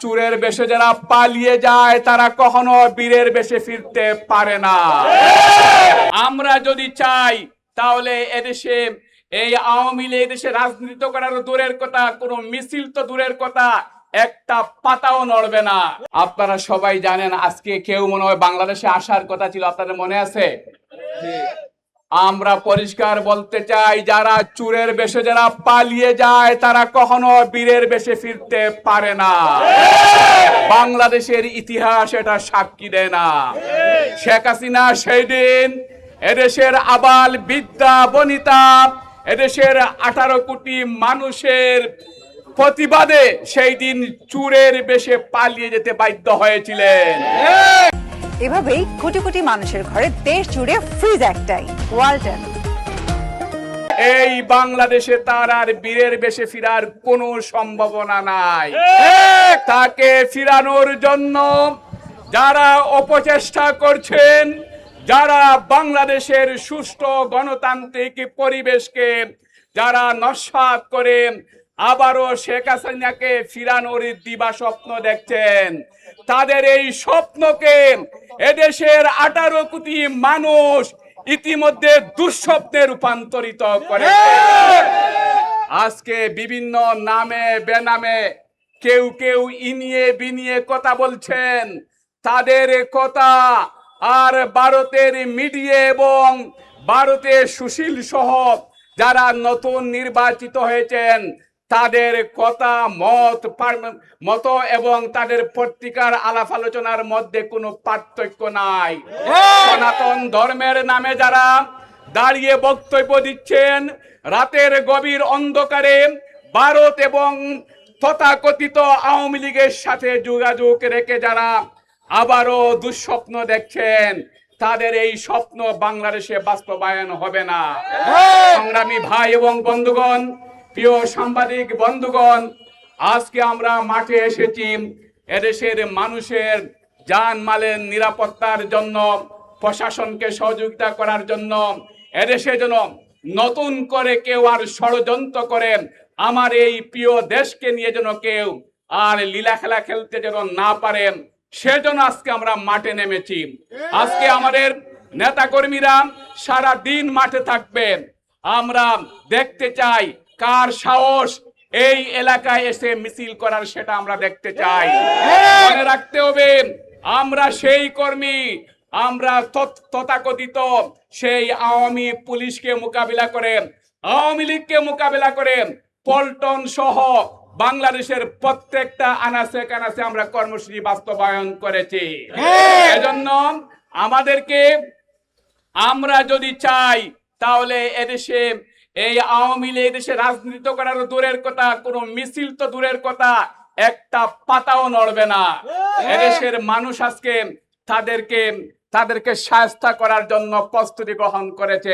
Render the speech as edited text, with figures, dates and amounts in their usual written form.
চোরের বেশে যারা পালিয়ে যায় তারা কখনো বীরের বেশে ফিরতে পারে না। আমরা যদি চাই তাহলে এদেশে এই আওয়ামী লীগ এদেশে রাজনীতি করার দূরের কথা, কোনো মিছিল তো দূরের কথা, একটা পাতাও নড়বে না। আপনারা সবাই জানেন আজকে কেউ মনে হয় বাংলাদেশে আসার কথা ছিল, আপনাদের মনে আছে? আমরা পরিষ্কার বলতে চাই, যারা চোরের বেশে যারা পালিয়ে যায় তারা কখনো বীরের বেশে ফিরতে পারে না। বাংলাদেশের ইতিহাস এটা সাক্ষী দেয় না। শেখ হাসিনা সেই দিন এদেশের আবাল বিদ্যা বনিতা, এদেশের 18 কোটি মানুষের প্রতিবাদে সেই দিন চোরের বেশে পালিয়ে যেতে বাধ্য হয়েছিলেন। এভাবেই কোটি কোটি মানুষের ঘরে দেশ জুড়ে ফ্রিজ একটাই, ওয়ালটন। এই বাংলাদেশে তার আর বীরের বেশে ফিরার কোনো সম্ভাবনা নাই। তাকে ফিরানোর জন্য যারা অপচেষ্টা করছেন, যারা বাংলাদেশের সুষ্ঠু গণতান্ত্রিক পরিবেশকে যারা নস্যাৎ করে আবারও শেখ হাসিনাকে ফিরানোর দিবা স্বপ্ন দেখছেন, তাদের এই স্বপ্নকে এদেশের 18 কোটি মানুষ ইতিমধ্যে দুঃস্বপ্নে রূপান্তরিত করেছে। আজকে বিভিন্ন নামে বেনামে কেউ কেউ ইনিয়ে বিনিয়ে কথা বলছেন। তাদের কথা আর ভারতের মিডিয়া এবং ভারতের সুশীল সহ যারা নতুন নির্বাচিত হয়েছেন তাদের কথা মত এবং তাদের পত্রিকার আলাপ আলোচনার মধ্যে কোনো পার্থক্য নাই। সনাতন ধর্মের নামে যারা দাঁড়িয়ে বক্তব্য দিচ্ছেন, রাতের গভীর অন্ধকারে ভারত এবং তথাকথিত আওয়ামী লীগের সাথে যোগাযোগ রেখে যারা আবারও দুঃস্বপ্ন দেখছেন, তাদের এই স্বপ্ন বাংলাদেশে বাস্তবায়ন হবে না। সংগ্রামী ভাই এবং বন্ধুগণ, প্রিয় সাংবাদিক বন্ধুগণ, আজকে আমরা মাঠে এসেছি এদেশের মানুষের জানমালের নিরাপত্তার জন্য, প্রশাসনকে সহযোগিতা করার জন্য। এদেশে যেন নতুন করে কেউ আর ষড়যন্ত্র করেন আমার এই প্রিয় দেশকে নিয়ে যেন কেউ আর লীলা খেলা খেলতে যেন না পারেন, সেজন্য আজকে আমরা মাঠে নেমেছি। আজকে আমাদের নেতা কর্মীরা সারা দিন মাঠে থাকবেন। আমরা দেখতে চাই কার সাহস এই এলাকায় এসে মিছিল করার, সেটা আমরা দেখতে চাই। মনে রাখতে হবে আমরা সেই কর্মী, আমরা তথাকথিত সেই আওয়ামী পুলিশকে মোকাবিলা করেন, আওয়ামী লীগকে মোকাবিলা করেন, পল্টন সহ বাংলাদেশের প্রত্যেকটা আনাচে কানাচে আমরা কর্মসূচি বাস্তবায়ন করেছি। এজন্য আমাদেরকে, আমরা যদি চাই তাহলে এদেশে এই আওয়ামী লীগ এদেশে রাজনীতি করার দূরের কথা, কোনো মিছিল তো দূরের কথা, একটা পাতাও নড়বে না। এদেশের মানুষ আজকে তাদেরকে শায়েস্তা করার জন্য প্রস্তুতি গ্রহণ করেছে।